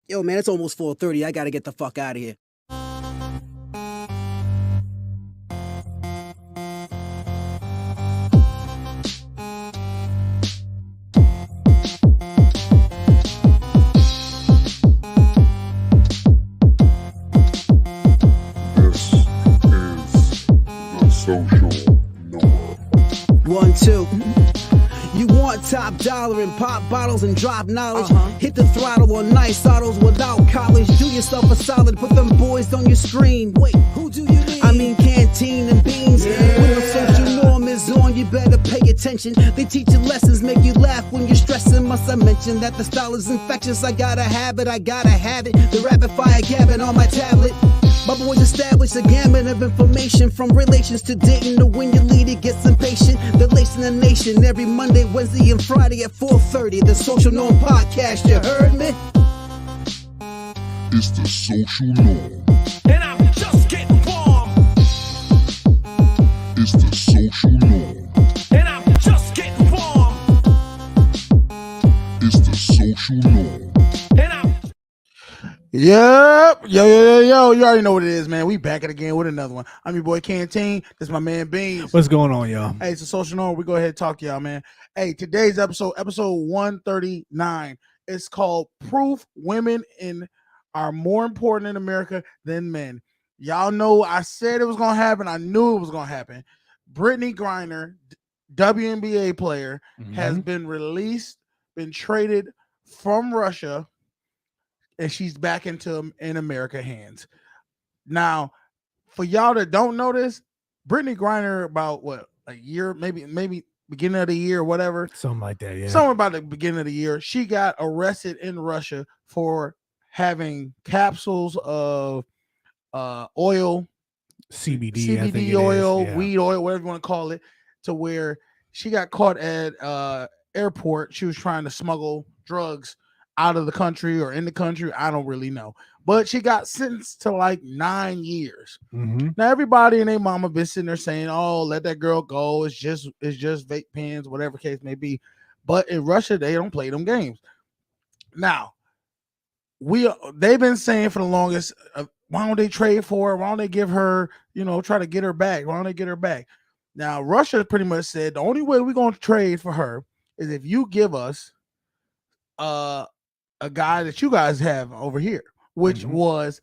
Yo, man, it's almost 4:30. I gotta get the fuck out of here. This is the Social Norm. 1, 2. You want top dollar and pop bottles and drop knowledge? Hit the throttle on nice autos without college. Do yourself a solid, put them boys on your screen. Wait, who do you mean? I mean canteen and beans. When the social norm is on, you better pay attention. They teach you lessons, make you laugh when you're stressing. Must I mention that the style is infectious? I gotta have it, I gotta have it. The rapid fire gabbing on my tablet. My boys established a gamut of information from relations to dating to when your leader gets impatient. They're lacing the nation every Monday, Wednesday, and Friday at 4:30. The Social Norm Podcast, you heard me? It's the Social Norm. And I'm just getting warm. It's the Social Norm. And I'm just getting warm. It's the Social Norm. And I'm Yep. Yo. You already know what it is, man. We back at it again with another one. I'm your boy Canteen. This is my man Beans. What's going on, y'all? Hey, it's a Social Norm. We go ahead and talk to y'all, man. Hey, today's episode 139. It's called Proof Women Are More Important in America Than Men. Y'all know I said it was going to happen. I knew it was going to happen. Brittany Griner, WNBA player, has been released, been traded from Russia, and she's back in America hands. Now, for y'all that don't know this, Brittany Griner about a year, maybe beginning of the year or whatever. Something like that, yeah. Somewhere about the beginning of the year, she got arrested in Russia for having capsules of oil, CBD, I think it oil, is, yeah. weed oil, whatever you want to call it, to where she got caught at airport. She was trying to smuggle drugs out of the country or in the country. I don't really know. But she got sentenced to like 9 years. Now everybody and their mama been sitting there saying, "Oh, let that girl go. It's just vape pens, whatever case may be." But in Russia, they don't play them games. Now, they've been saying for the longest, why don't they trade for her? Why don't they give her, try to get her back? Why don't they get her back? Now, Russia pretty much said the only way we're going to trade for her is if you give us a guy that you guys have over here, which was,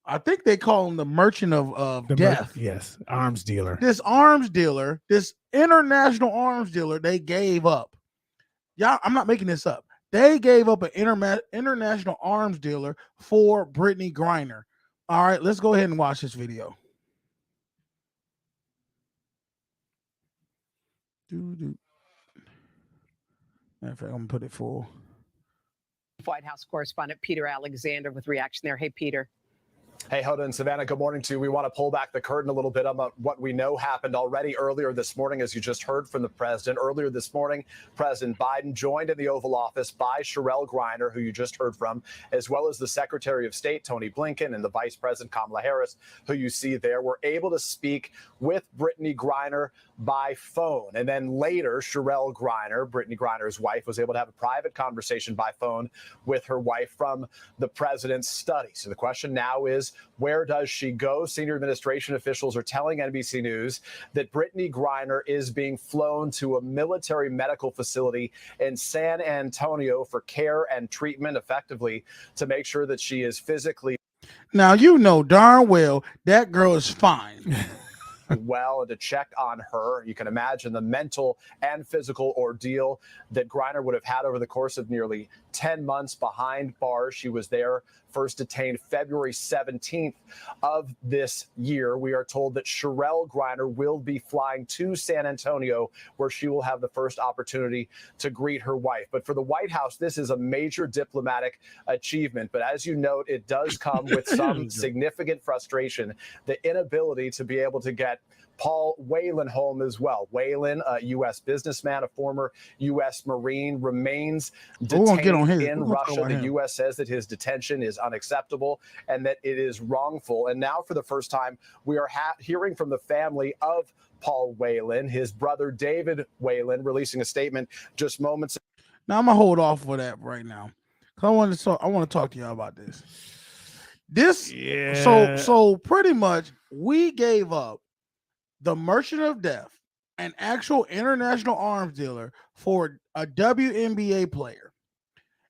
I think they call him the merchant of death. Yes, arms dealer. This arms dealer, this international arms dealer, they gave up. Y'all, I'm not making this up. They gave up an international arms dealer for Brittany Griner. All right, let's go ahead and watch this video. Matter of fact, I'm gonna put it full. White House correspondent Peter Alexander with reaction there. Hey, Peter. Hey, Hoda and Savannah, good morning to you. We want to pull back the curtain a little bit about what we know happened already earlier this morning, as you just heard from the president. Earlier this morning, President Biden joined in the Oval Office by Cherelle Griner, who you just heard from, as well as the Secretary of State, Tony Blinken, and the Vice President, Kamala Harris, who you see there, were able to speak with Brittany Griner by phone. And then later, Cherelle Griner, Brittany Griner's wife, was able to have a private conversation by phone with her wife from the president's study. So the question now is, where does she go? Senior administration officials are telling NBC News that Brittany Griner is being flown to a military medical facility in San Antonio for care and treatment, effectively to make sure that she is physically Now, you know darn well that girl is fine. well and to check on her. You can imagine the mental and physical ordeal that Griner would have had over the course of nearly 10 months behind bars. She was there, first detained February 17th of this year. We are told that Cherelle Griner will be flying to San Antonio, where she will have the first opportunity to greet her wife. But for the White House, this is a major diplomatic achievement. But as you note, it does come with some significant frustration, the inability to be able to get Paul Whelan home as well. Whelan, a U.S. businessman, a former U.S. Marine, remains detained in Russia. The U.S. says that his detention is unacceptable and that it is wrongful. And now, for the first time, we are hearing from the family of Paul Whelan, his brother David Whelan, releasing a statement just moments ago. Now, I'm going to hold off for that right now, 'Cause I want to talk to y'all about this. Yeah. So pretty much we gave up the Merchant of Death, an actual international arms dealer, for a WNBA player.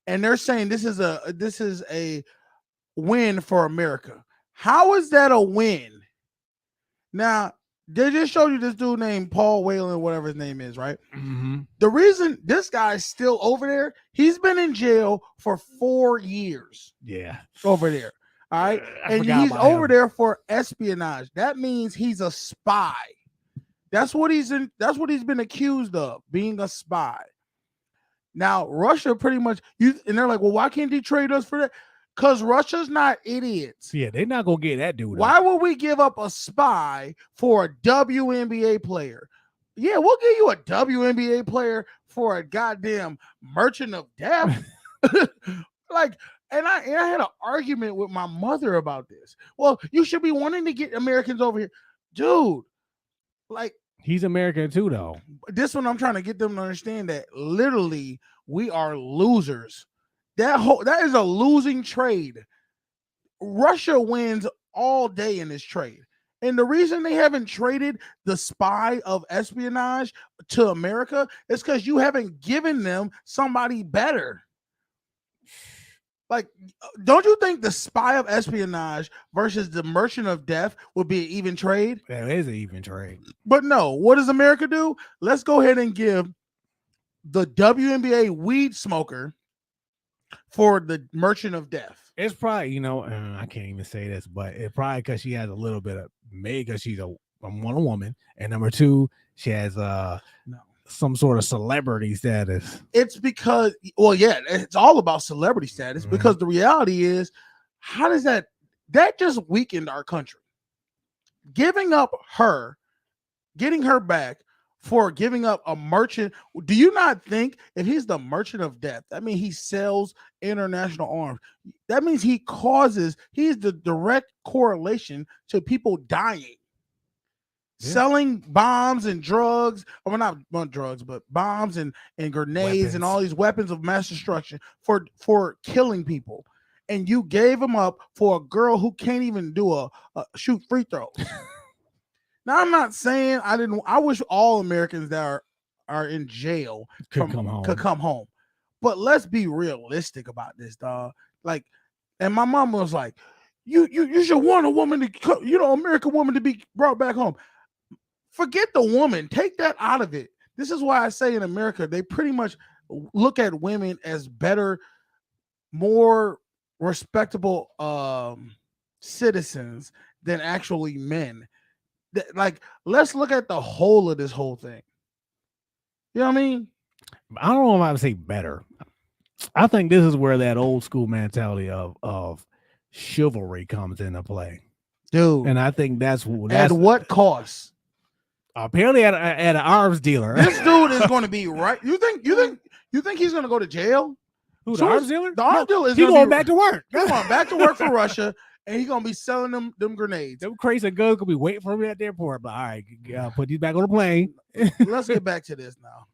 And they're saying this is a win for America. How is that a win? Now, they just showed you this dude named Paul Whelan, whatever his name is, right? Mm-hmm. The reason this guy's still over there, he's been in jail for 4 years Yeah. over there. All right. I And forgot he's about over him. there for espionage. That means he's a spy. That's what he's been accused of, being a spy. Now, Russia pretty much and they're like, well, why can't they trade us for that? Because Russia's not idiots. Yeah, they're not gonna get that dude. Why would we give up a spy for a WNBA player? Yeah, we'll give you a WNBA player for a goddamn Merchant of Death. Like, and I had an argument with my mother about this. Well, you should be wanting to get Americans over here, dude. Like, He's American too, though. this one, I'm trying to get them to understand that literally we are losers. That is a losing trade. Russia wins all day in this trade. And the reason they haven't traded the spy of espionage to America is because you haven't given them somebody better. Like, don't you think the spy of espionage versus the Merchant of Death would be an even trade? That is an even trade. But no, what does America do? Let's go ahead and give the WNBA weed smoker for the Merchant of Death. It's probably, I can't even say this, but it's probably because she has a little bit of maybe because she's a woman, and number two, she has some sort of celebrity status. It's because, well, yeah, it's all about celebrity status, because the reality is, how does that just weakened our country? Getting her back for giving up a merchant. Do you not think if he's the Merchant of Death, that means he sells international arms? That means he's the direct correlation to people dying. Yeah. Selling bombs and drugs, or not drugs, but bombs and grenades, weapons, and all these weapons of mass destruction for killing people. And you gave him up for a girl who can't even do a shoot free throws. Now, I'm not saying I wish all Americans that are in jail could come home. But let's be realistic about this, dog. Like, and my mom was like, you should want a woman to, American woman to be brought back home. Forget the woman. Take that out of it. This is why I say in America, they pretty much look at women as better, more respectable citizens than actually men. Like, let's look at the whole of this whole thing. You know what I mean? I don't know if I would say better. I think this is where that old school mentality of chivalry comes into play, dude. And I think that's at what cost? Apparently, at an arms dealer. This dude is going to be right. You think he's going to go to jail? Who, the arms dealer? The arms dealer is going back to work. He's going back to work for Russia. And he's gonna be selling them grenades. Them crazy guns gonna be waiting for me at the airport. But all right, put these back on the plane. Let's get back to this now.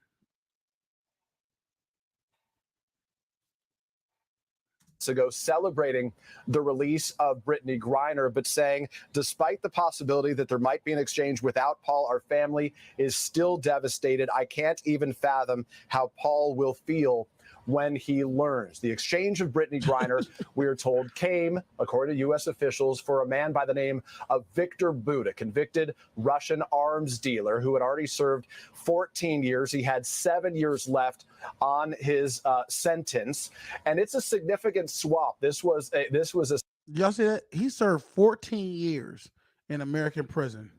Ago celebrating the release of Brittany Griner, but saying despite the possibility that there might be an exchange without Paul, our family is still devastated. I can't even fathom how Paul will feel when he learns. The exchange of Brittany Griner, we are told, came, according to U.S. officials, for a man by the name of Victor Bout, a convicted Russian arms dealer who had already served 14 years. He had 7 years left on his sentence, and it's a significant swap. This was a y'all see that? He served 14 years in American prison,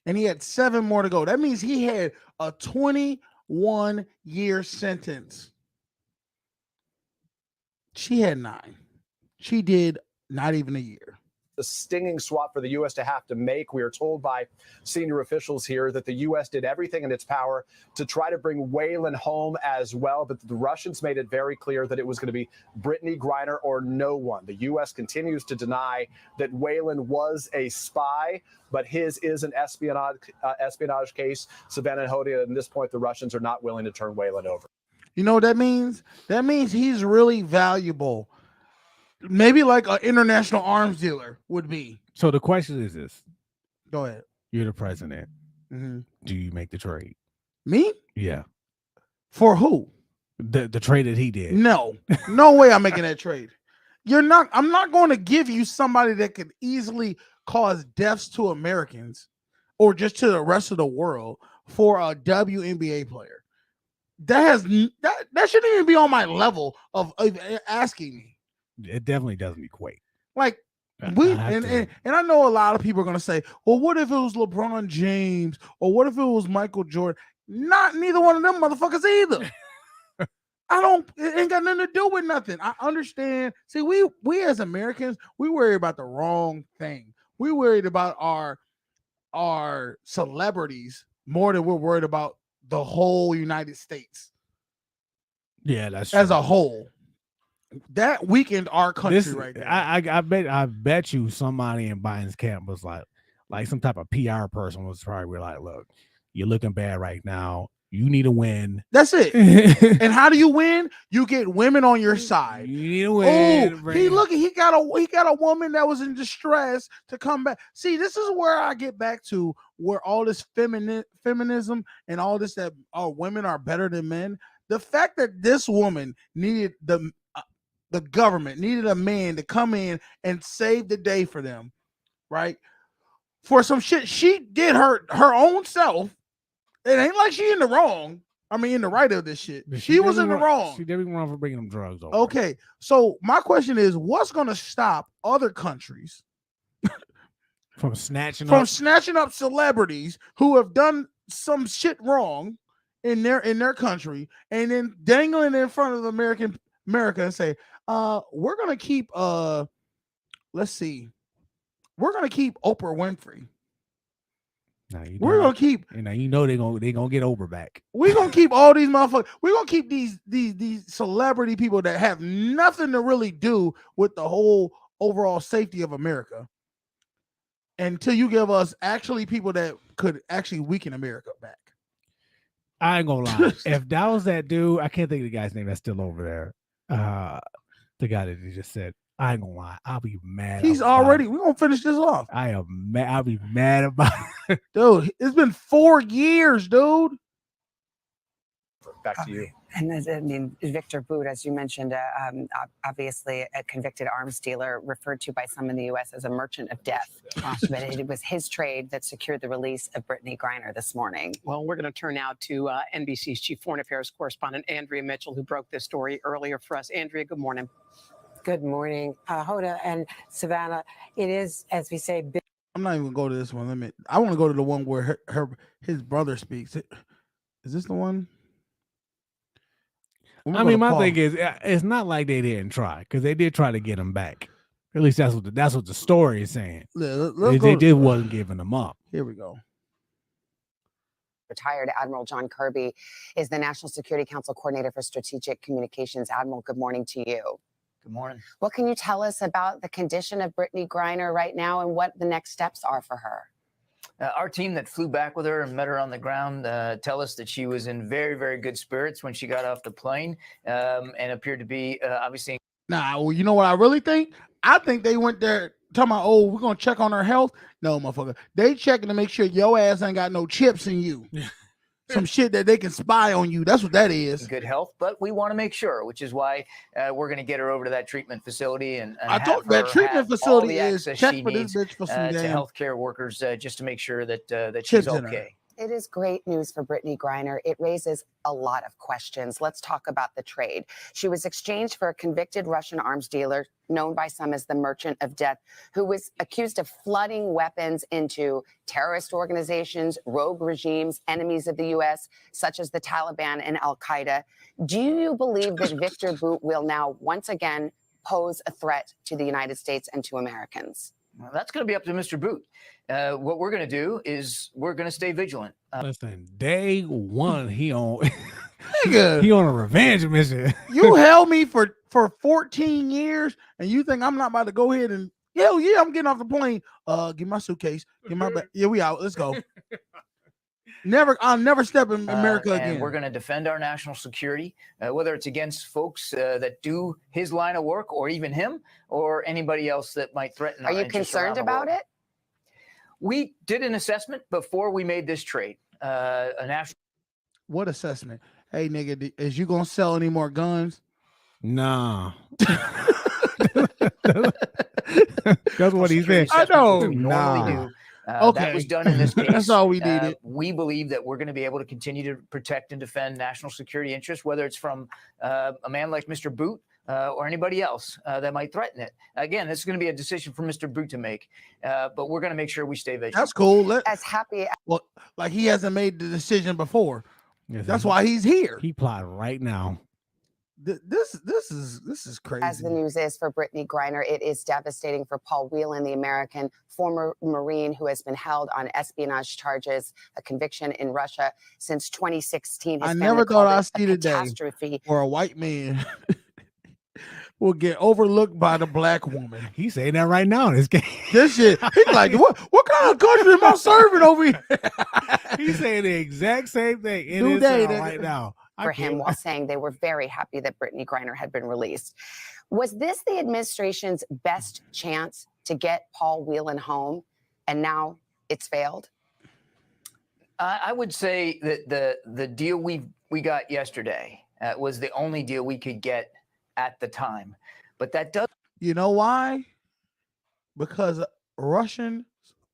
and he had 7 more to go. That means he had a 21-year sentence. She had 9. She did not even a year. The stinging swap for the U.S. to have to make. We are told by senior officials here that the U.S. did everything in its power to try to bring Whelan home as well, but the Russians made it very clear that it was going to be Brittany Griner or no one. The U.S. continues to deny that Whelan was a spy, but his is an espionage case. Savannah and Hodia, at this point, the Russians are not willing to turn Whelan over. You know what that means? That means he's really valuable. Maybe like an international arms dealer would be. So the question is this: Go ahead. you're the president. Mhm. Do you make the trade? Me? Yeah, For who? the trade that he did. No way I'm making that trade. I'm not going to give you somebody that could easily cause deaths to Americans or just to the rest of the world for a WNBA player. That shouldn't even be on my level of asking me. It definitely doesn't equate. Like I have to- and I know a lot of people are gonna say, well, what if it was LeBron James or what if it was Michael Jordan? Not neither one of them motherfuckers either. It ain't got nothing to do with nothing. I understand. See, we as Americans, we worry about the wrong thing. We worried about our celebrities more than we're worried about the whole United States Yeah, that's as true. a whole. That weakened our country This, right there. I bet you somebody in Biden's camp was like some type of PR person was probably like, look, you're looking bad right now. You need to win. That's it. And how do you win? You get women on your side. You need to win. Oh, he got a woman that was in distress to come back. See, this is where I get back to where all this feminism and all this that women are better than men. The fact that this woman needed the government needed a man to come in and save the day for them, right? For some shit she did her own self. It ain't like she in the wrong. I mean, in the right of this shit. She was in the wrong. She did wrong for bringing them drugs over. Okay, so my question is, what's going to stop other countries from snatching up celebrities who have done some shit wrong in their country and then dangling in front of America and say, we're going to keep let's see, we're going to keep Oprah Winfrey. We're gonna keep. You know they're gonna get Oprah back. We're gonna keep all these motherfuckers. We're gonna keep these celebrity people that have nothing to really do with the whole overall safety of America until you give us actually people that could actually weaken America back. I ain't gonna lie. If that was that dude, I can't think of the guy's name that's still over there. The guy that you just said. I ain't gonna lie. I'll be mad. We're gonna finish this off. I am mad. I'll be mad about it. Dude, it's been 4 years, dude. Back to you. And I mean, Victor Bout, as you mentioned, obviously a convicted arms dealer referred to by some in the U.S. as a merchant of death. But it was his trade that secured the release of Brittany Griner this morning. Well, we're going to turn now to NBC's chief foreign affairs correspondent, Andrea Mitchell, who broke this story earlier for us. Andrea, good morning. Good morning, Hoda and Savannah. It is, as we say, I'm not even gonna go to this one. I want to go to the one where his brother speaks. Is this the one? I mean, my thing is, it's not like they didn't try, because they did try to get him back. At least that's what the story is saying. They just wasn't giving them up. Here we go. Retired Admiral John Kirby is the National Security Council Coordinator for Strategic Communications. Admiral, good morning to you. Good morning. What can you tell us about the condition of Brittany Griner right now and what the next steps are for her? Our team that flew back with her and met her on the ground tell us that she was in very, very good spirits when she got off the plane and appeared to be obviously. Nah, well, you know what I really think? I think they went there talking about, oh, we're going to check on her health. No, motherfucker. They checking to make sure your ass ain't got no chips in you. Some shit that they can spy on you. That's what that is. Good health, but we want to make sure, which is why we're going to get her over to that treatment facility. And I thought that treatment facility is check for this bitch for some to healthcare workers just to make sure that that chips she's okay. It is great news for Brittany Griner. It raises a lot of questions. Let's talk about the trade. She was exchanged for a convicted Russian arms dealer, known by some as the Merchant of Death, who was accused of flooding weapons into terrorist organizations, rogue regimes, enemies of the U.S., such as the Taliban and Al-Qaeda. Do you believe that Victor Bout will now once again pose a threat to the United States and to Americans? Well, that's going to be up to Mr. Bout. What we're going to do is we're going to stay vigilant. Listen, day one, he on Nigga, he on a revenge mission. You held me for 14 years, and you think I'm not about to go ahead and hell yeah, I'm getting off the plane. Give my suitcase, get my bag. Yeah, we out. Let's go. I'll never step in America and again. we're going to defend our national security, whether it's against folks that do his line of work, or even him, or anybody else that might threaten. Are you concerned about it? We did an assessment before we made this trade. A national. What assessment? Hey, nigga, is you gonna sell any more guns? Nah. That's what he said. I know. We normally do. Okay. That was done in this case. That's all we needed. We believe that we're going to be able to continue to protect and defend national security interests, whether it's from a man like Mr. Boot or anybody else that might threaten it. Again, this is going to be a decision for Mr. Boot to make, but we're going to make sure we stay vigilant. That's cool. As happy. Well, like he hasn't made the decision before. Yes, That's why he's here. He plotting right now. This is crazy. As the news is for Brittany Griner, it is devastating for Paul Whelan, the American former Marine who has been held on espionage charges, a conviction in Russia since 2016. I never thought I'd see the day where a white man will get overlooked by the black woman. He's saying that right now in this game. This shit. He's like, what kind of country am I serving over here? He's saying the exact same thing. It New is day, right now. For him, while saying they were very happy that Brittany Griner had been released. Was this the administration's best chance to get Paul Whelan home, and now it's failed? I would say that the deal we got yesterday was the only deal we could get at the time, but that does. You know why? Because Russians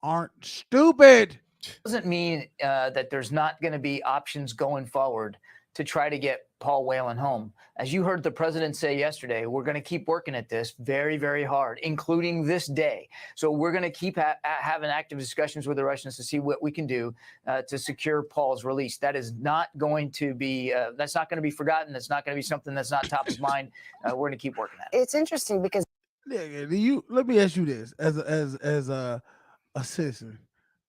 aren't stupid. Doesn't mean that there's not going to be options going forward to try to get Paul Whelan home. As you heard the president say yesterday, we're going to keep working at this very, very hard, including this day. So we're going to keep having active discussions with the Russians to see what we can do to secure Paul's release. That is not going to be, that's not going to be forgotten. That's not going to be something that's not top of mind. We're going to keep working at it. It's interesting because. Let me ask you this, as a citizen.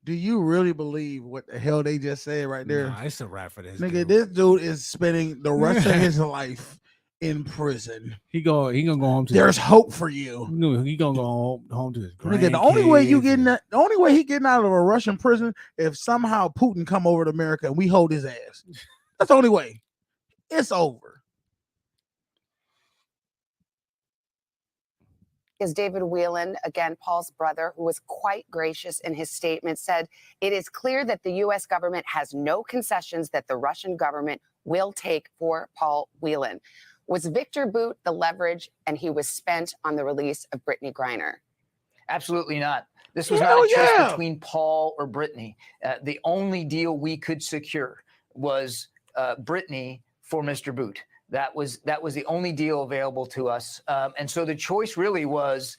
Do you really believe what the hell they just said right there? Nah, it's a wrap for this. Nigga, this dude is spending the rest of his life in prison. He gonna go home to. There's hope for you. No, he gonna go home to his grandkids. Nigga, the only way he getting out of a Russian prison if somehow Putin come over to America and we hold his ass. That's the only way. It's over. Is David Whelan, again, Paul's brother, who was quite gracious in his statement, said, "It is clear that the U.S. government has no concessions that the Russian government will take for Paul Whelan." Was Victor Boot the leverage and he was spent on the release of Brittany Griner? Absolutely not. This was not a choice between Paul or Brittany. The only deal we could secure was Brittany for Mr. Boot. That was the only deal available to us. And so the choice really was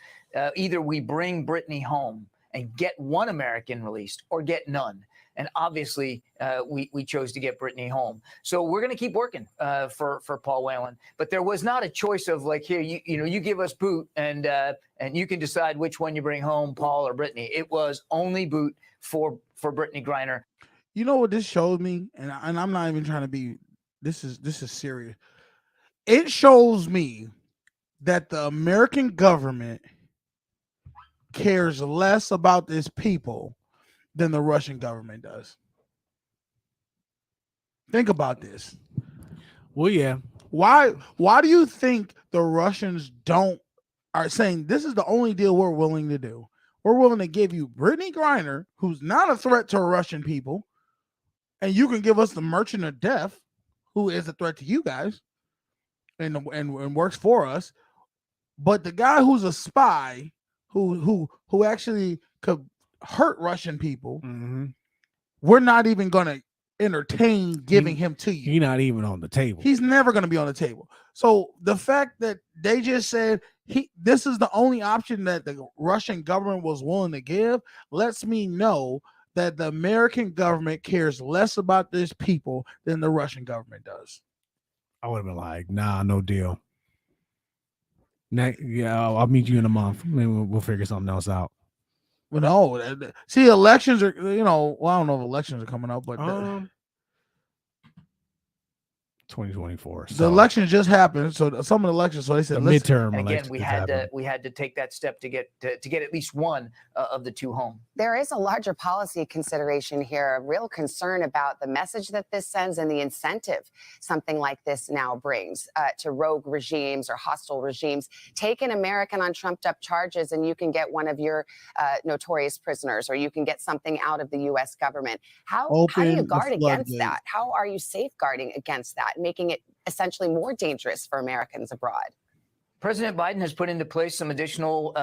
either we bring Brittany home and get one American released or get none. And obviously, we chose to get Brittany home. So we're going to keep working for Paul Whelan. But there was not a choice of like, here, you give us Boot and you can decide which one you bring home, Paul or Brittany. It was only Boot for Brittany Griner. You know what this showed me? And I'm not even trying to be, this is serious. It shows me that the American government cares less about its people than the Russian government does. Think about this. Well, yeah. Why do you think the Russians are saying this is the only deal we're willing to do? We're willing to give you Brittany Griner, who's not a threat to Russian people, and you can give us the Merchant of Death, who is a threat to you guys. And works for us, but the guy who's a spy who actually could hurt Russian people, we're not even gonna entertain giving him to you. He's not even on the table. He's never gonna be on the table. So the fact that they just said this is the only option that the Russian government was willing to give lets me know that the American government cares less about these people than the Russian government does. I would have been like, nah, no deal. I'll meet you in a month. Maybe we'll figure something else out. But no, see, elections are, I don't know if elections are coming up, but 2024. The election just happened, so some of the elections. So they said the listen, midterm And again, election. we had to take that step to get at least one of the two home. There is a larger policy consideration here, a real concern about the message that this sends and the incentive something like this now brings to rogue regimes or hostile regimes. Take an American on trumped up charges and you can get one of your notorious prisoners, or you can get something out of the U.S. government. How do you guard against that? How are you safeguarding against that, making it essentially more dangerous for Americans abroad? President Biden has put into place some additional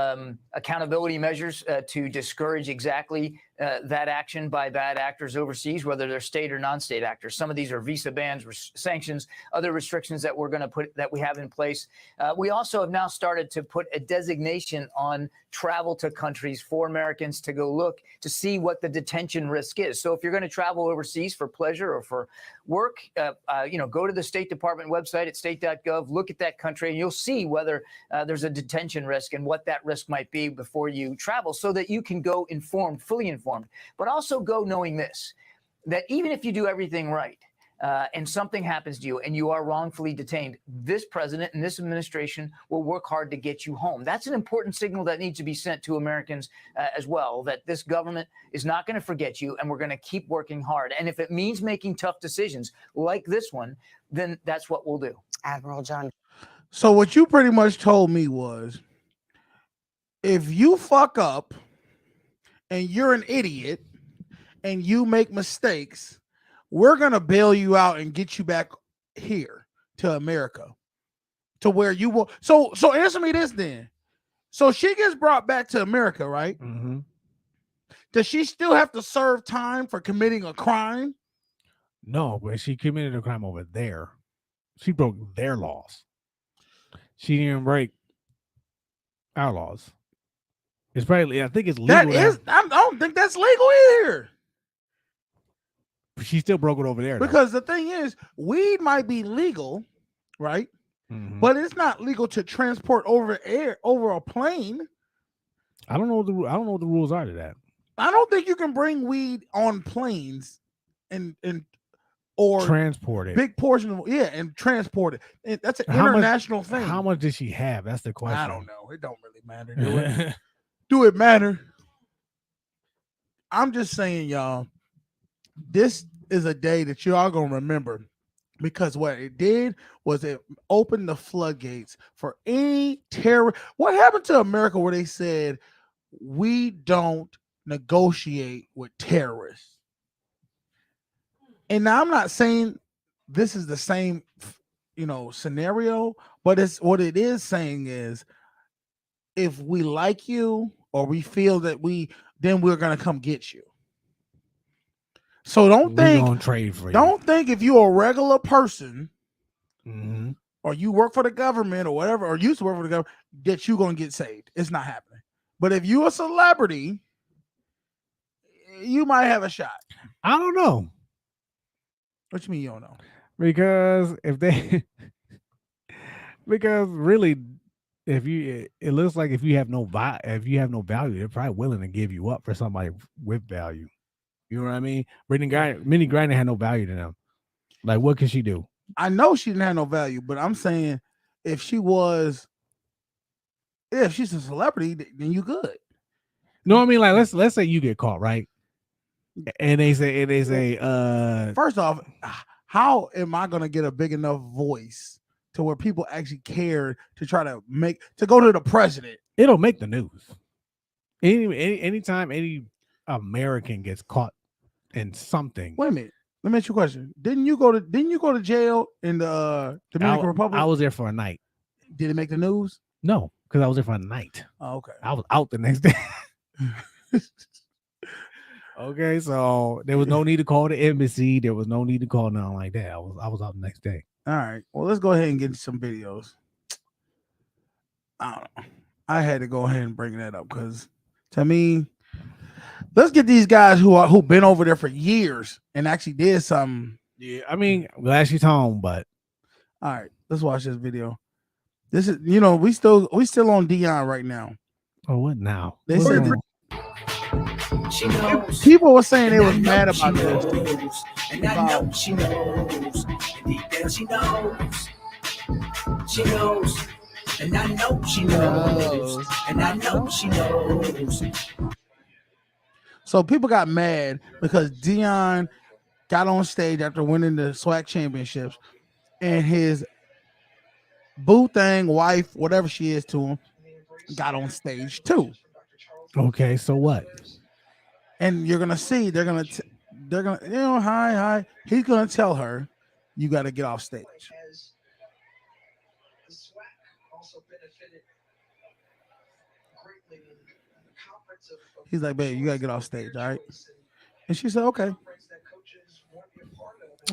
accountability measures to discourage exactly that action by bad actors overseas, whether they're state or non-state actors. Some of these are visa bans, sanctions, other restrictions that we're going to that we have in place. We also have now started to put a designation on travel to countries for Americans to go look to see what the detention risk is. So if you're going to travel overseas for pleasure or for work, go to the State Department website at state.gov, look at that country, and you'll see whether there's a detention risk and what that risk might be before you travel, so that you can go informed, fully informed. But also go knowing this, that even if you do everything right and something happens to you and you are wrongfully detained, this president and this administration will work hard to get you home. That's an important signal that needs to be sent to Americans as well, that this government is not going to forget you and we're going to keep working hard. And if it means making tough decisions like this one, then that's what we'll do. Admiral John. So what you pretty much told me was, if you fuck up and you're an idiot and you make mistakes, we're going to bail you out and get you back here to America, to where you will. So answer me this then. So she gets brought back to America, right? Mm-hmm. Does she still have to serve time for committing a crime? No, but she committed a crime over there. She broke their laws. She didn't break our laws. It's probably, I think it's legal. I don't think that's legal either. She still broke it over there. Because the thing is, weed might be legal, right? Mm-hmm. But it's not legal to transport over a plane. I don't know what the rules are to that. I don't think you can bring weed on planes or transport it. Big portion of and transport it. That's an international thing. How much did she have? That's the question. I don't know. It don't really matter. Do it. Do it matter? I'm just saying, y'all, this is a day that you are going to remember, because what it did was it opened the floodgates for any terror. What happened to America where they said we don't negotiate with terrorists? And now I'm not saying this is the same, scenario, but what it is saying is, if we like you or we feel that then we're gonna come get you. So don't think if you're a regular person, mm-hmm. or you work for the government or whatever, or used to work for the government, that you're gonna get saved. It's not happening. But if you're a celebrity, you might have a shot. I don't know. What you mean you don't know? Because really, it looks like if you have no value, they're probably willing to give you up for somebody with value. You know what I mean? Minnie Griner had no value to them. Like, what can she do? I know she didn't have no value, but I'm saying if she's a celebrity, then you good. No, I mean, like, let's say you get caught, right? And they say, first off, how am I gonna get a big enough voice to where people actually care to try to go to the president? It'll make the news. Anytime any American gets caught in something. Wait a minute. Let me ask you a question. Didn't you go to jail in the Dominican Republic? I was there for a night. Did it make the news? No, because I was there for a night. Oh, okay. I was out the next day. Okay, so there was no need to call the embassy. There was no need to call nothing like that. I was out the next day. All right. Well, let's go ahead and get some videos. I don't know. I had to go ahead and bring that up because, to me, let's get these guys who've been over there for years and actually did something. Yeah, I mean, glad she's home, but all right, let's watch this video. This is, we still on Dion right now. Oh, what now? They said She knows. People were saying they And was I know mad she about this. knows. And I know she knows. And deep down she knows. She knows. And I know she knows. And I know she knows. So people got mad because Dion got on stage after winning the SWAC championships, and his boo thing wife, whatever she is to him, got on stage too. Okay, so what? And you're gonna see they're gonna hi. He's gonna tell her, you got to get off stage. He's like, babe, you gotta get off stage, all right? And she said, okay.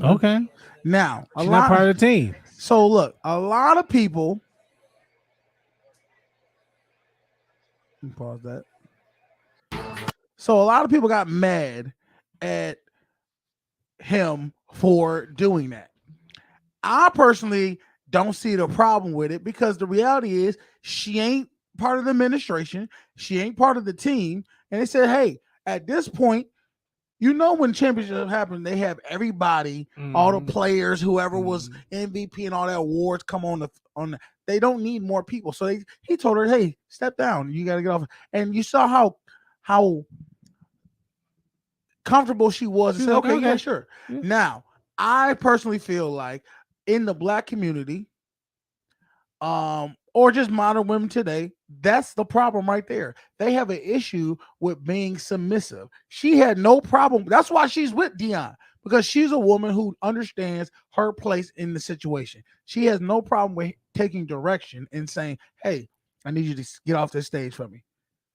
Okay. Now, She's not part of the team. So look, a lot of people. Let me pause that. So a lot of people got mad at him for doing that. I personally don't see the problem with it because the reality is she ain't part of the administration. She ain't part of the team. And they said, hey, at this point, you know, when championships happen, they have everybody, all the players, whoever was MVP and all that awards come on the. They don't need more people. So he told her, hey, step down. You got to get off. And you saw how comfortable she was and said, like, okay, yeah, okay. sure. Yeah. Now, I personally feel like in the Black community, or just modern women today, that's the problem right there. They have an issue with being submissive. She had no problem. That's why she's with Dion, because she's a woman who understands her place in the situation. She has no problem with taking direction and saying, hey, I need you to get off this stage for me.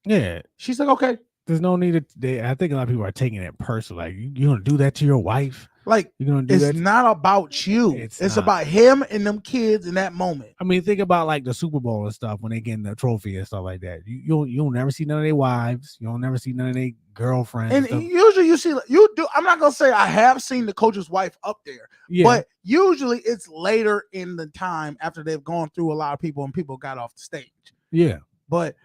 Yeah. She's like, okay. There's no need I think a lot of people are taking it personal. Like, you're gonna do that to your wife? Like, you're gonna do it's that? not about you. It's about him and them kids in that moment. I mean, think about like the Super Bowl and stuff when they get the trophy and stuff like that. You'll never see none of their wives. You'll never see none of their girlfriends. And usually you see, you do. I'm not gonna say I have seen the coach's wife up there, but usually it's later in the time after they've gone through a lot of people and people got off the stage. Yeah, but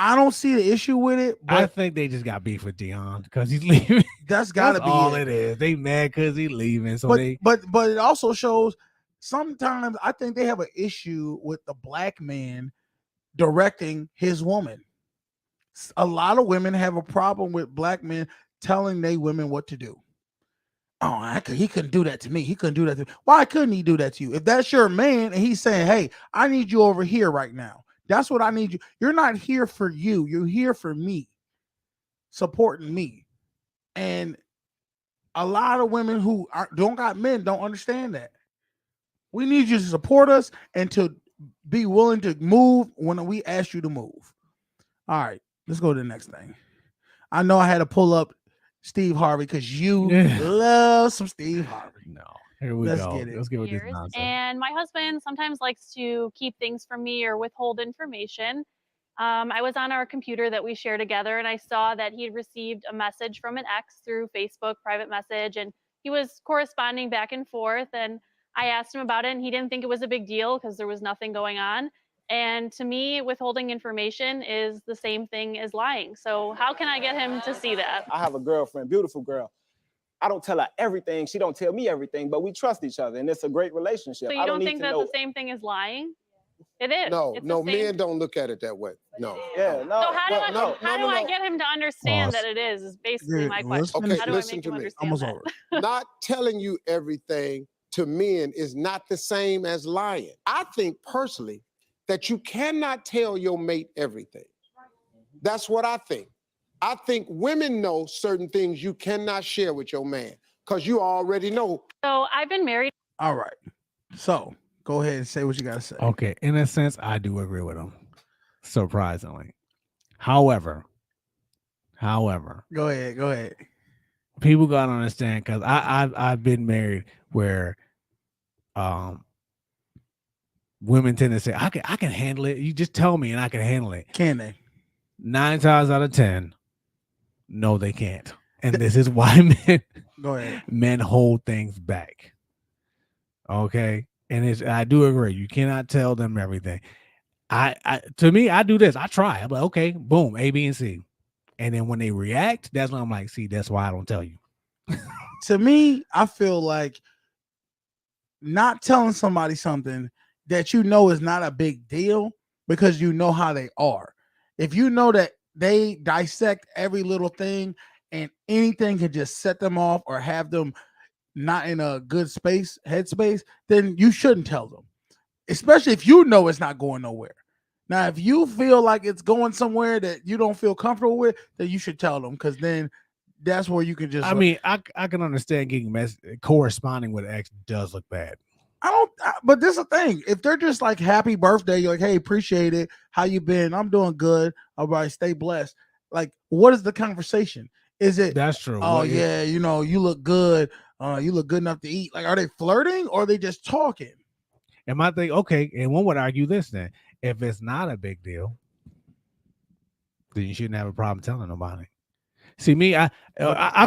I don't see the issue with it. But I think they just got beef with Dion because he's leaving. That's gotta be all it is. They mad because he's leaving. So but it also shows sometimes I think they have an issue with the Black man directing his woman. A lot of women have a problem with Black men telling they women what to do. Oh, he couldn't do that to me. He couldn't do that to me. Why couldn't he do that to you? If that's your man and he's saying, hey, I need you over here right now. That's what I need you. You're not here for you. You're here for me, supporting me. And a lot of women who don't got men don't understand that. We need you to support us and to be willing to move when we ask you to move. All right, let's go to the next thing. I know I had to pull up Steve Harvey because you love some Steve Harvey. No. Here we Let's go. get it. Let's get with this nonsense. And my husband sometimes likes to keep things from me or withhold information. I was on our computer that we share together, and I saw that he had received a message from an ex through Facebook, private message, and he was corresponding back and forth. And I asked him about it, and he didn't think it was a big deal because there was nothing going on. And to me, withholding information is the same thing as lying. So how can I get him to see that? I have a girlfriend, beautiful girl. I don't tell her everything. She don't tell me everything, but we trust each other, and it's a great relationship. So you don't think that's the same thing as lying? It is. No, it's no, men don't look at it that way. No. Yeah, no. So how do I get him to understand that it is basically my question. Okay, How do I listen make to him me. understand that? Not telling you everything to men is not the same as lying. I think personally that you cannot tell your mate everything. That's what I think. I think women know certain things you cannot share with your man because you already know. So I've been married. All right. So go ahead and say what you got to say. Okay. In a sense, I do agree with him. Surprisingly. However. Go ahead. People got to understand because I've been married where women tend to say, I can handle it. You just tell me and I can handle it. Can they? 9 times out of 10, no, they can't. And this is why men hold things back. Okay. And I do agree. You cannot tell them everything. To me, I do this. I try. I'm like, okay, boom, A, B, and C. And then when they react, that's when I'm like, see, that's why I don't tell you. To me, I feel like not telling somebody something that you know is not a big deal because you know how they are. If you know that they dissect every little thing and anything can just set them off or have them not in a good headspace, then you shouldn't tell them, especially if you know it's not going nowhere. Now, if you feel like it's going somewhere that you don't feel comfortable with, then you should tell them, because then that's where you can just. I mean, I can understand getting corresponding with an ex does look bad. But this is the thing. If they're just like, happy birthday, you're like, hey, appreciate it. How you been? I'm doing good. All right, stay blessed. Like, what is the conversation? Is it, that's true? Oh, yeah, you know, you look good. You look good enough to eat. Like, are they flirting or are they just talking? And my thing, okay, and one would argue this then. If it's not a big deal, then you shouldn't have a problem telling nobody. See, me, I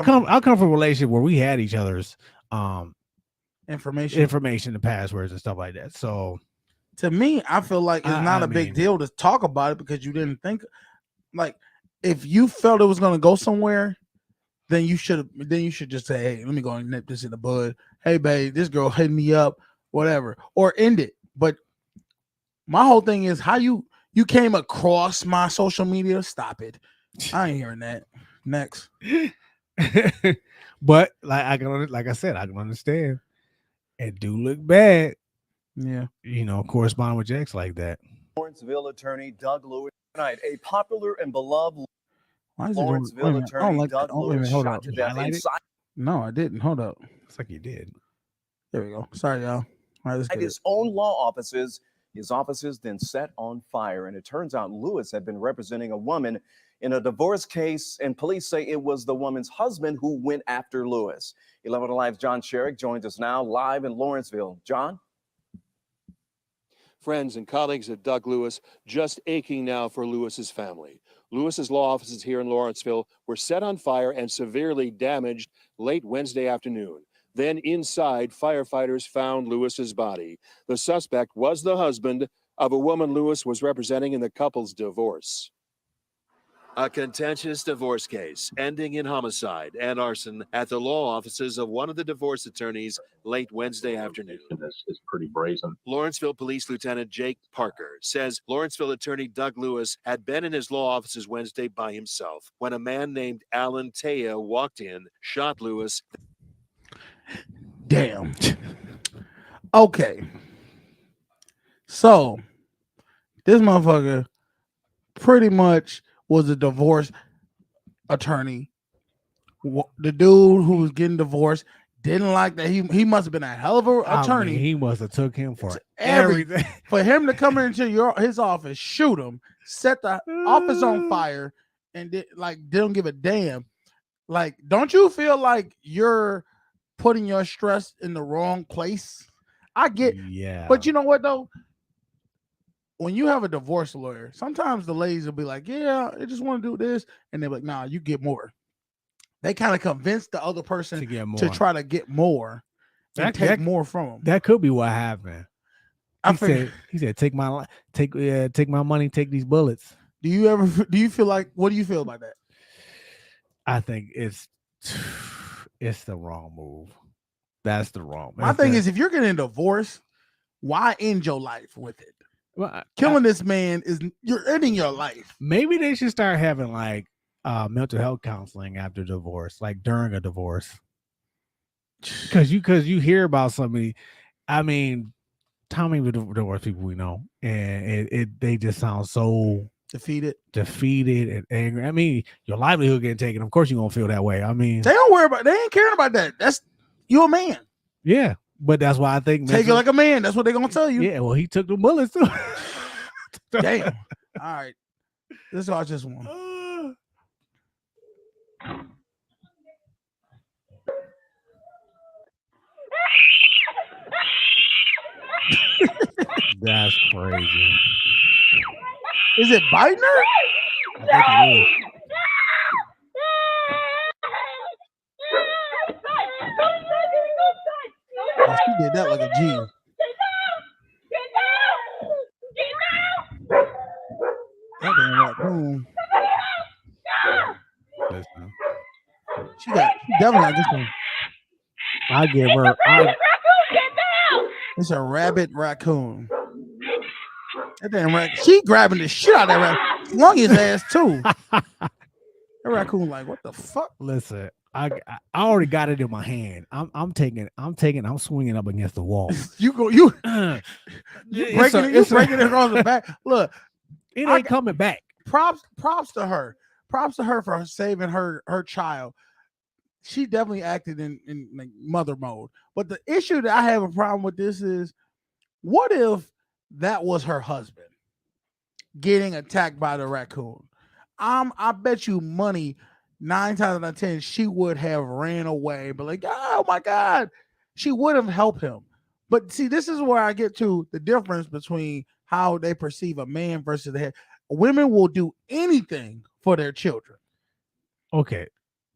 come from a relationship where we had each other's information, the passwords and stuff like that. So to me, I feel like it's not a big deal to talk about it because you didn't think, like, if you felt it was going to go somewhere, then you should just say, hey, let me go and nip this in the bud. Hey, babe, this girl hit me up, whatever, or end it. But my whole thing is how you came across my social media. Stop it. I ain't hearing that. Next. But like I said, I can understand. It do look bad. Yeah. You know, correspond with Jax like that. Lawrenceville attorney Doug Lewis tonight. A popular and beloved Lawrenceville attorney Doug Lewis shot to death inside. No, I didn't. Hold up. It's like you did. There we go. Sorry, y'all. All right, At his own law offices. His offices then set on fire, and it turns out Lewis had been representing a woman in a divorce case, and police say it was the woman's husband who went after Lewis. 11 Alive's John Sherrick joins us now live in Lawrenceville. John? Friends and colleagues of Doug Lewis just aching now for Lewis's family. Lewis's law offices here in Lawrenceville were set on fire and severely damaged late Wednesday afternoon. Then inside, firefighters found Lewis's body. The suspect was the husband of a woman Lewis was representing in the couple's divorce. A contentious divorce case ending in homicide and arson at the law offices of one of the divorce attorneys late Wednesday afternoon. This is pretty brazen. Lawrenceville Police Lieutenant Jake Parker says Lawrenceville attorney Doug Lewis had been in his law offices Wednesday by himself when a man named Alan Taya walked in, shot Lewis. Damn. Okay. So this motherfucker pretty much was a divorce attorney. The dude who was getting divorced didn't like that. He must have been a hell of an attorney. He must have took him for everything. For him to come into his office, shoot him, set the office on fire, and didn't give a damn. Like, don't you feel like you're putting your stress in the wrong place? I get, yeah. But you know what though? When you have a divorce lawyer, sometimes the ladies will be like, yeah, I just want to do this. And they're like, nah, you get more. They kind of convince the other person to try to get more and take more from them. That could be what happened. He said, take my money, take these bullets. Do you feel like, what do you feel about that? I think it's the wrong move. That's the wrong. My thing is, if you're getting a divorce, why end your life with it? Well, Killing this man you're ending your life. Maybe they should start having like mental health counseling after divorce, like during a divorce. Because you hear about somebody. I mean, how many divorce people we know, and they just sound so defeated and angry. I mean, your livelihood getting taken. Of course, you're gonna feel that way. I mean, they don't worry about. They ain't caring about that. You're a man. Yeah. But that's why I think take it like a man. That's what they're gonna tell you. Yeah, well, he took the bullets too. Damn. All right. Let's watch this one. That's crazy. Is it biting her? I think it is. Oh, she did that like a G. That damn raccoon. She definitely got this one. I give her. It's a rabbit raccoon. That damn she grabbing the shit out of that raccoon. Slung his ass too. That raccoon like, what the fuck? Listen, I already got it in my hand. I'm swinging up against the wall. You breaking it across the back. Look, it ain't coming back. Props to her. Props to her for saving her child. She definitely acted in like mother mode. But the issue that I have a problem with this is, what if that was her husband getting attacked by the raccoon? I bet you money 9 times out of 10 she would have ran away, but like, oh my God, she would have helped him. But see, this is where I get to the difference between how they perceive a man versus the head. Women will do anything for their children. Okay.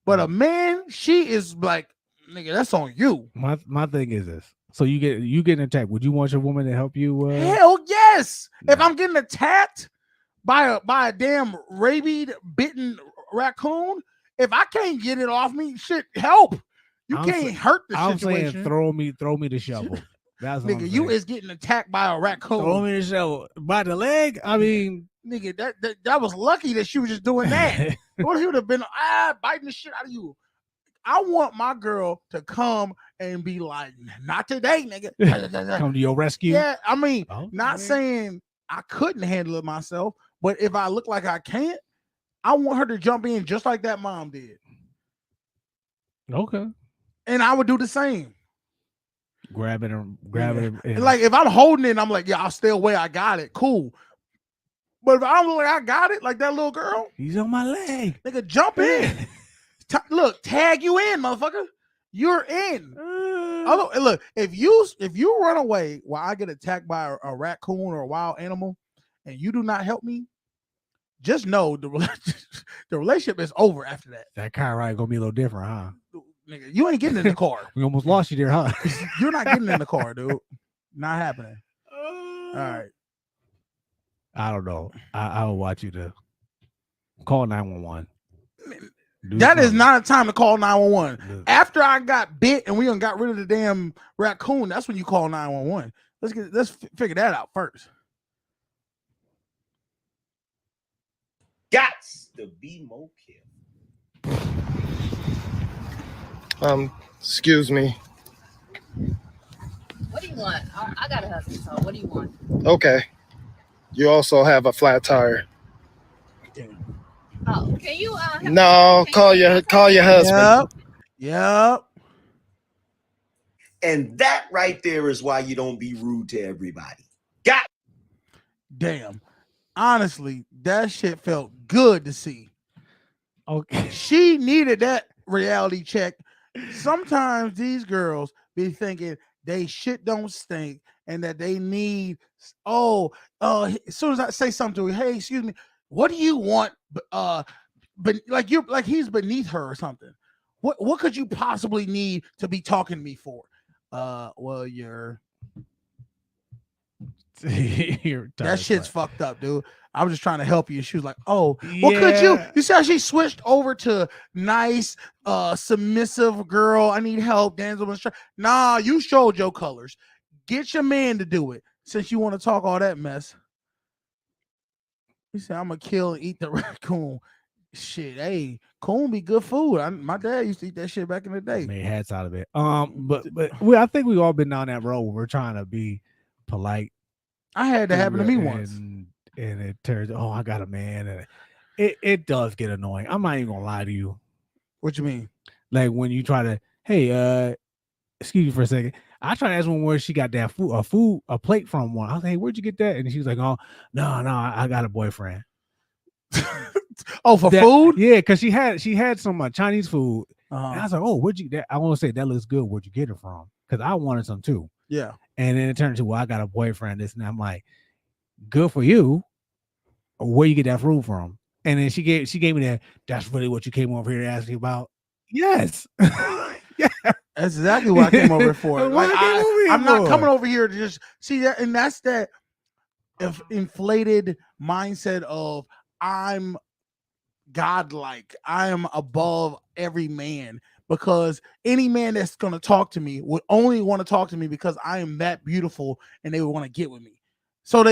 But a man, she is like, nigga, that's on you. My thing is this. So you getting attacked. Would you want your woman to help you? Hell yes. No. If I'm getting attacked by a damn rabied bitten raccoon, if I can't get it off me, shit, help. You can't hurt the situation. I'm saying throw me the shovel. That's what nigga, you is getting attacked by a raccoon. Throw me the shovel. By the leg? I mean, nigga, that was lucky that she was just doing that. What, he would have been biting the shit out of you. I want my girl to come and be like, not today, nigga. Come to your rescue. Yeah, I mean, not saying I couldn't handle it myself, but if I look like I can't, I want her to jump in just like that mom did. Okay. And I would do the same. Grab it. And like if I'm holding it, I'm like, yeah, I'll stay away. I got it. Cool. But if I don't look like I got it, like that little girl, he's on my leg. Nigga, jump in. Look, tag you in, motherfucker. You're in. Look, if you run away while I get attacked by a raccoon or a wild animal, and you do not help me, just know the relationship is over after that. That car ride gonna be a little different, huh? Nigga, you ain't getting in the car. We almost lost you there, huh? You're not getting in the car, dude. Not happening. All right. I don't know. I will watch you to call 911. That is not a time to call 911. After I got bit and we done got rid of the damn raccoon, that's when you call 911. Let's figure that out first. Gots to be more careful. Excuse me. What do you want? I got a husband, so what do you want? Okay. You also have a flat tire. Oh, can you no, call your husband. Yep. And that right there is why you don't be rude to everybody. Damn. Honestly, that shit felt good to see. Okay. She needed that reality check. Sometimes these girls be thinking they shit don't stink and that they need, as soon as I say something to her, hey, excuse me, what do you want? But like he's beneath her or something. What could you possibly need to be talking to me for? Well, that shit's fucked up, dude. I was just trying to help you. She was like, oh, well, could you? You see how she switched over to nice, submissive girl. I need help. Nah, you showed your colors. Get your man to do it since you want to talk all that mess. He said, I'm going to kill and eat the raccoon. Shit, hey, coon be good food. My dad used to eat that shit back in the day. Made hats out of it. But I think we've all been down that road. We're trying to be polite. I had that happen to me once. And it turns, I got a man. And it does get annoying. I'm not even gonna lie to you. What you mean? Like when you try to, hey, excuse me for a second. I tried to ask one where she got that a plate from one. I was like, hey, where'd you get that? And she was like, oh, no, I got a boyfriend. Oh, for food? Yeah, because she had some Chinese food. Uh-huh. And I was like, oh, where'd you get? I want to say that looks good. Where'd you get it from? Because I wanted some too. Yeah. And then it turned to, well, I got a boyfriend. This and that. I'm like, good for you. Where you get that food from? And then she gave me that. That's really what you came over here to ask me about. Yes. Yeah. That's exactly what I came over for. Like I'm not coming over here to just see that, and that's that inflated mindset of I'm godlike. I am above every man, because any man that's going to talk to me would only want to talk to me because I am that beautiful, and they would want to get with me. So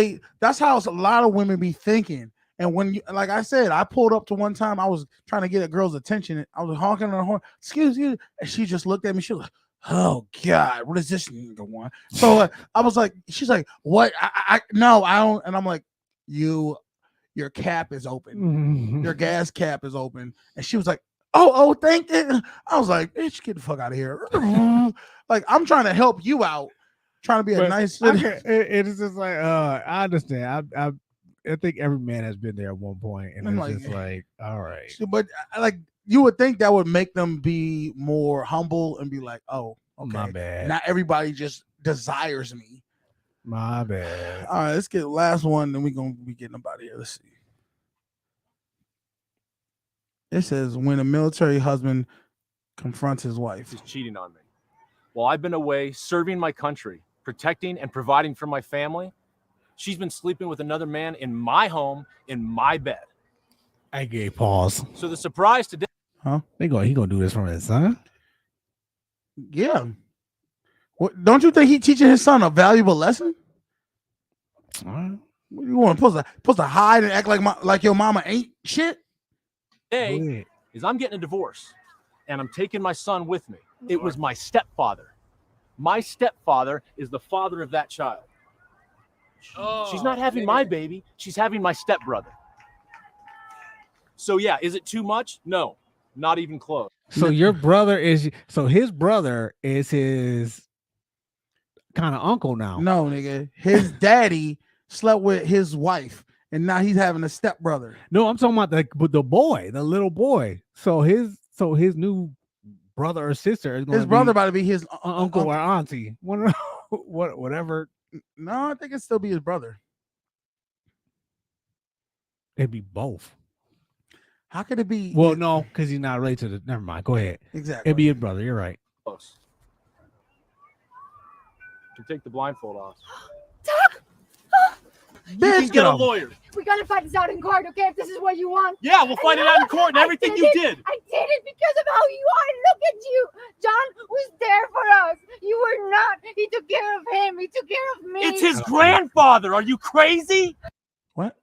that's how a lot of women be thinking. And when, like I said, I pulled up to one time, I was trying to get a girl's attention. I was honking on the horn, excuse you, and she just looked at me. She was like, "Oh God, what is this nigga want?" So I was like, she's like, "What? No, I don't." And I'm like, your cap is open. Your gas cap is open. And she was like, oh, thank you. I was like, bitch, get the fuck out of here. Like, I'm trying to help you out, trying to be a nice citizen. It's just like, I understand. I think every man has been there at one point, and I'm it's like, just like, all right. But like, you would think that would make them be more humble and be like, oh, okay, My bad. not everybody just desires me. My bad. All right, let's get the last one, then we're gonna be getting about here. Let's see. It says, when a military husband confronts his wife. He's cheating on me. While I've been away serving my country, protecting and providing for my family, she's been sleeping with another man in my home, in my bed. I gave pause. So the surprise today. Huh? He gonna do this from his son? Yeah. What, don't you think he teaching his son a valuable lesson? What, you want supposed to hide and act like your mama ain't shit? Today is I'm getting a divorce, and I'm taking my son with me. It was my stepfather. My stepfather is the father of that child. She's not having my baby. She's having my stepbrother. So yeah, is it too much? No, not even close. So his brother is his kind of uncle now. No, nigga. His daddy slept with his wife, and now he's having a stepbrother. No, I'm talking about the boy, the little boy. So his new brother or sister is his brother about to be his uncle or auntie. Whatever. No, I think it'd still be his brother. It'd be both. How could it be? Well, no, because he's not related to the. Never mind. Go ahead. Exactly. It'd be his brother. You're right. Close. You take the blindfold off. You can get a lawyer. We're gonna fight this out in court, okay? If this is what you want. Yeah, we'll fight it out in court and everything you did. I did it because of how you are. Look at you. John was there for us. You were not. He took care of him. He took care of me. It's his grandfather. Are you crazy? What?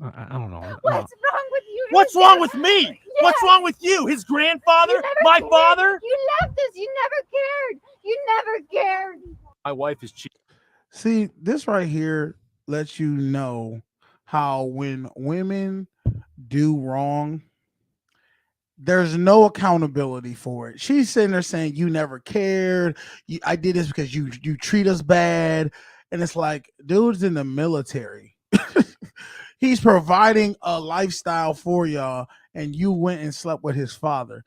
I don't know. What's wrong with you? What's wrong with me? Yes. What's wrong with you? His grandfather? My cared. father? You left us. You never cared. You never cared. My wife is cheating. See, this right here lets you know how when women do wrong, there's no accountability for it. She's sitting there saying, you never cared. I did this because you treat us bad. And it's like, dude's in the military. He's providing a lifestyle for y'all, and you went and slept with his father.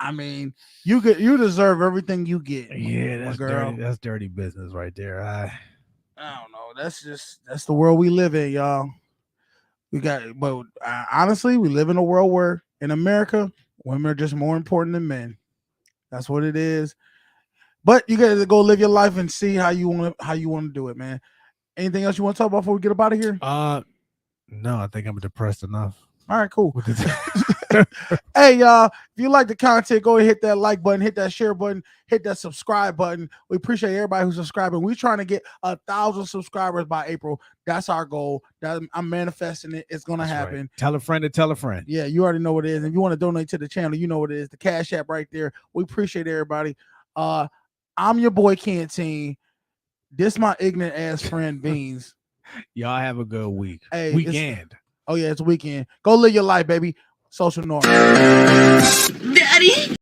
I mean, you deserve everything you get. Yeah, that's girl. dirty. That's dirty business right there. I don't know. That's the world we live in, y'all. But honestly, we live in a world where in America, women are just more important than men. That's what it is. But you got to go live your life and see how you want to do it, man. Anything else you want to talk about before we get out of here? No, I think I'm depressed enough. All right, cool. Hey, y'all, if you like the content, go ahead and hit that like button, hit that share button, hit that subscribe button. We appreciate everybody who's subscribing. We're trying to get 1,000 subscribers by April. That's our goal. I'm manifesting it. It's going to happen. Right. Tell a friend to tell a friend. Yeah, you already know what it is. If you want to donate to the channel, you know what it is. The Cash App right there. We appreciate everybody. I'm your boy, Canteen. This my ignorant ass friend, Beans. Y'all have a good week. Hey, weekend. Oh, yeah, it's weekend. Go live your life, baby. Social Norm. Daddy.